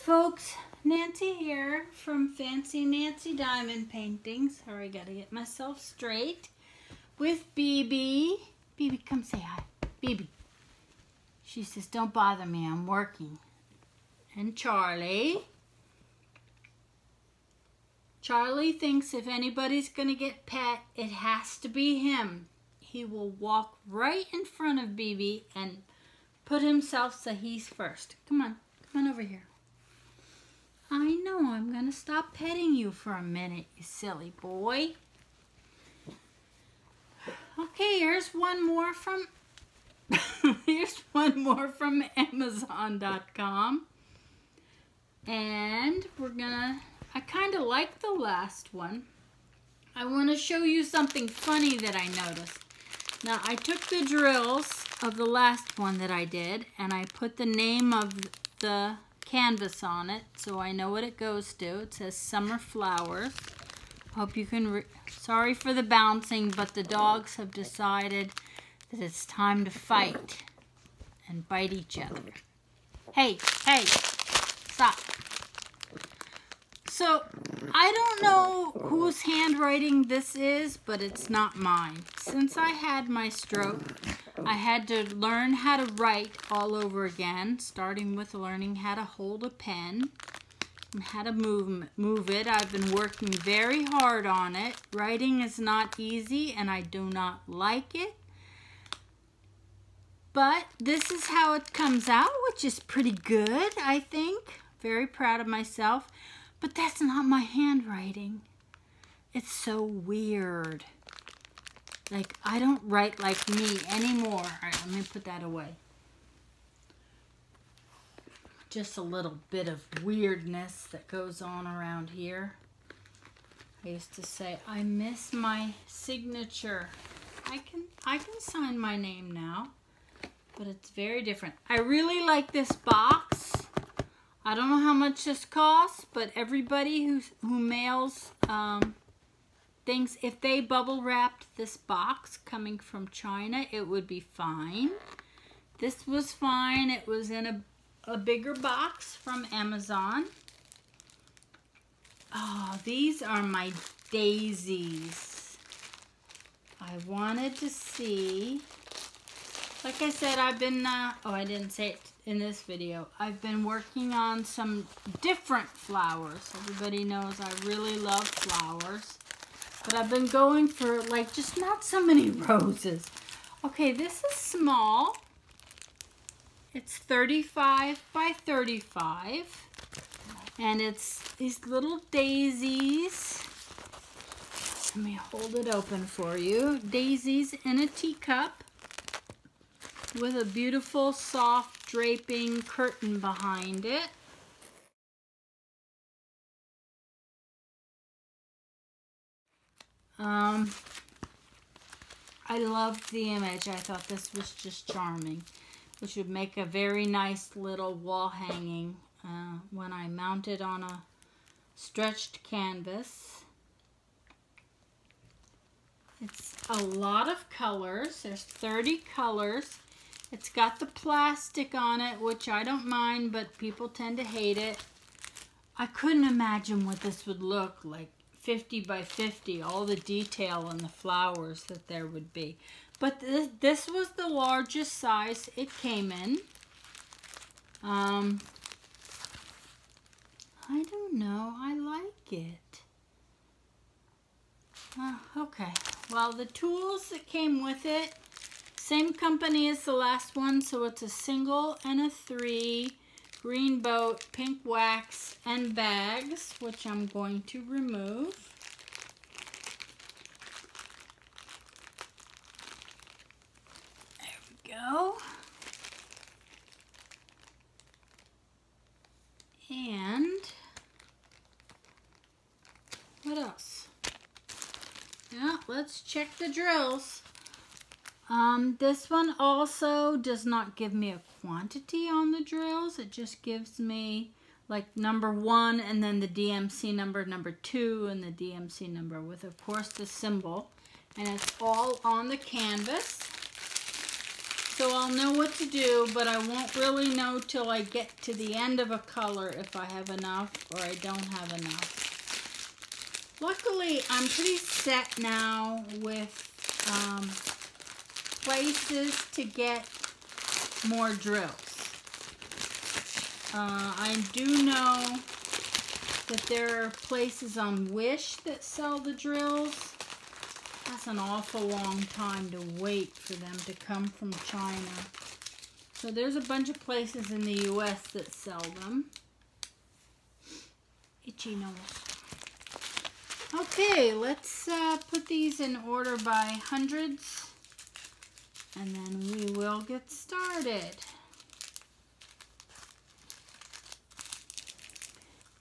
folks, Nancy here from Fancy Nancy Diamond Paintings. Sorry, I gotta get myself straight. With BB. BB, come say hi. BB. She says, don't bother me, I'm working. And Charlie. Charlie thinks if anybody's gonna get pet, it has to be him. He will walk right in front of BB and put himself so he's first. Come on over here. I know, I'm gonna stop petting you for a minute, you silly boy. Okay, here's one more from Amazon.com. And I kind of like the last one. I want to show you something funny that I noticed. Now, I took the drills of the last one that I did, and I put the name of the canvas on it, so I know what it goes to. It says Summer Flowers. Hope you can sorry for the bouncing, but the dogs have decided that it's time to fight and bite each other. Hey, stop. So, I don't know whose handwriting this is, but it's not mine. Since I had my stroke, I had to learn how to write all over again, starting with learning how to hold a pen and how to move it. I've been working very hard on it. Writing is not easy, and I do not like it. But this is how it comes out, which is pretty good, I think. Very proud of myself. But that's not my handwriting. It's so weird. Like, I don't write like me anymore. All right, let me put that away. Just a little bit of weirdness that goes on around here. I used to say, I miss my signature. I can sign my name now, but it's very different. I really like this box. I don't know how much this costs, but everybody who mails things, if they bubble wrapped this box coming from China, it would be fine. This was fine. It was in a bigger box from Amazon. Oh, these are my daisies. I wanted to see. Like I said, I've been, oh, I didn't say it in this video. I've been working on some different flowers. Everybody knows I really love flowers. But I've been going for, like, just not so many roses. Okay, this is small. It's 35 by 35. And it's these little daisies. Let me hold it open for you. Daisies in a teacup, with a beautiful soft draping curtain behind it. I loved the image. I thought this was just charming, which would make a very nice little wall hanging when I mount it on a stretched canvas. It's a lot of colors. There's 30 colors. It's got the plastic on it, which I don't mind, but people tend to hate it. I couldn't imagine what this would look like, 50 by 50, all the detail and the flowers that there would be. But this was the largest size it came in. I don't know, I like it. Okay, well, the tools that came with it, same company as the last one, so it's a single and a 3, green boat, pink wax, and bags, which I'm going to remove. There we go. And what else? Yeah, let's check the drills. This one also does not give me a quantity on the drills. It just gives me like number 1 and then the DMC number 2 and the DMC number with, of course, the symbol. And it's all on the canvas. So I'll know what to do, but I won't really know till I get to the end of a color if I have enough or I don't have enough. Luckily, I'm pretty set now with places to get more drills. I do know that there are places on Wish that sell the drills. That's an awful long time to wait for them to come from China. So there's a bunch of places in the US that sell them. Itchy nose. Okay, let's put these in order by hundreds, and then we will get started.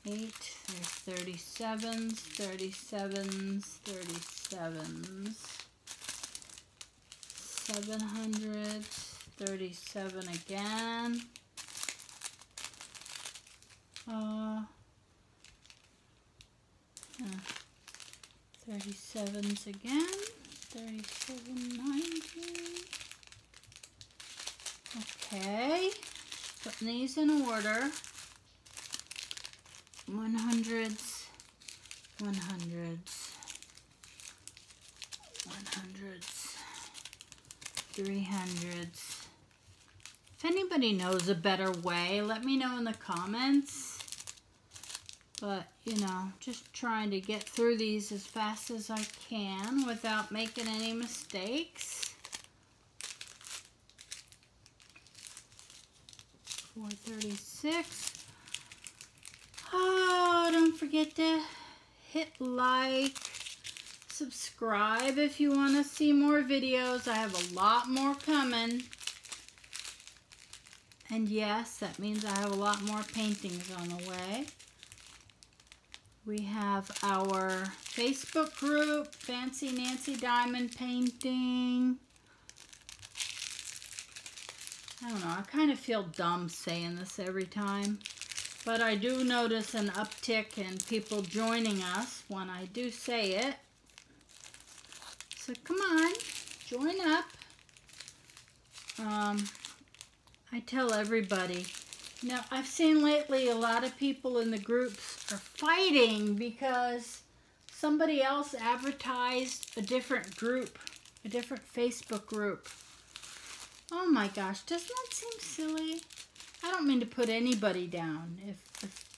8, there's 37s, 37s, 37s, 700s, 37 again, 37s again, 37.90. Okay, putting these in order. 100s, 100s, 100s, 300s. If anybody knows a better way, let me know in the comments. But, you know, just trying to get through these as fast as I can without making any mistakes. 436. Oh, don't forget to hit like, subscribe if you want to see more videos. I have a lot more coming. And yes, that means I have a lot more paintings on the way. We have our Facebook group, Fancy Nancy Diamond Painting. I don't know, I kind of feel dumb saying this every time. But I do notice an uptick in people joining us when I do say it. So come on, join up. I tell everybody. Now, I've seen lately a lot of people in the groups are fighting because somebody else advertised a different group, a different Facebook group. Oh my gosh, doesn't that seem silly? I don't mean to put anybody down. If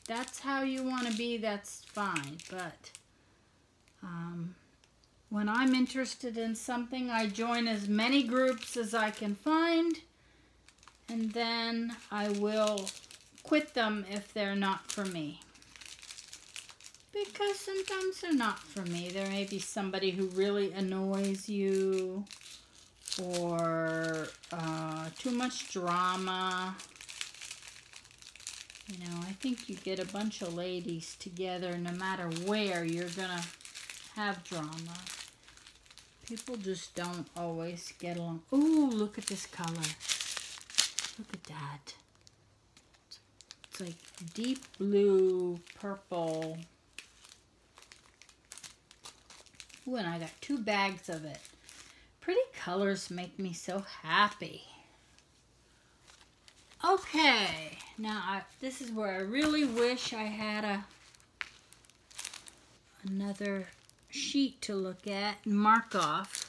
that's how you want to be, that's fine. But when I'm interested in something, I join as many groups as I can find. And then I will quit them if they're not for me. Because sometimes they're not for me. There may be somebody who really annoys you. Or too much drama. You know, I think you get a bunch of ladies together, no matter where, you're going to have drama. People just don't always get along. Ooh, look at this color. Look at that. It's like deep blue, purple. Ooh, and I got 2 bags of it. Pretty colors make me so happy. Okay, now this is where I really wish I had another sheet to look at and mark off.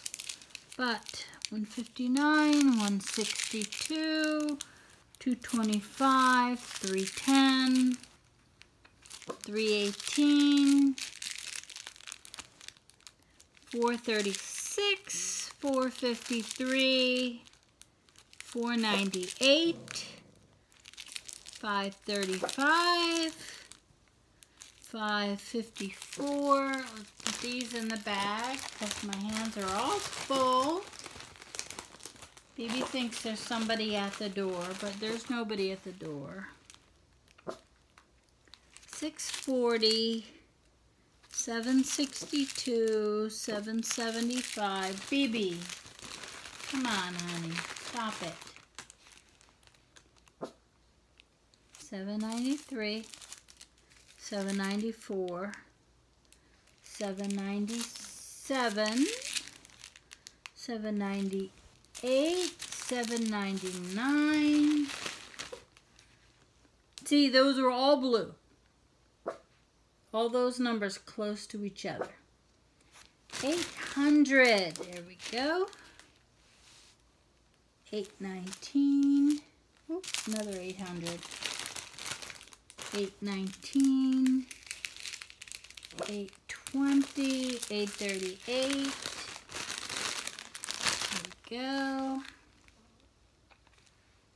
But 159, 162, 225, 310, 318, 436, 453, 498, 535, 554. Let's put these in the bag because my hands are all full. Phoebe thinks there's somebody at the door, but there's nobody at the door. 640, 762, 775. Phoebe, come on, honey, stop it. 793, 794, 797, 798, $7.99. See, those are all blue. All those numbers close to each other. 800. There we go. 819. Oops, another 800. 819. 820. 838. There we go.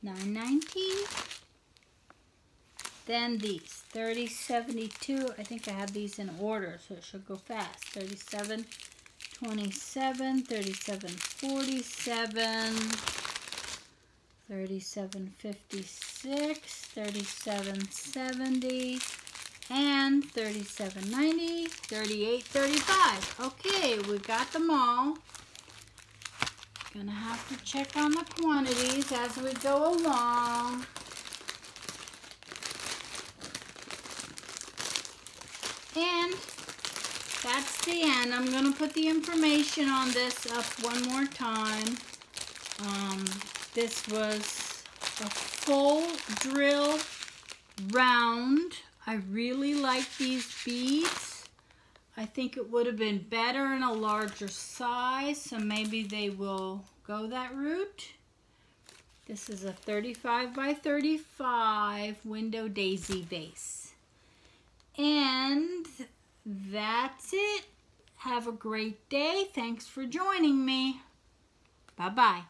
919. Then these 3072. I think I have these in order, so it should go fast. 3727, 3747, 3756, 3770, and 3790, 3835. Okay, we got them all. Gonna have to check on the quantities as we go along. And that's the end. I'm going to put the information on this up one more time. This was a full drill round. I really like these beads. I think it would have been better in a larger size, so maybe they will go that route. This is a 35 by 35 window daisy vase. And that's it. Have a great day. Thanks for joining me. Bye-bye.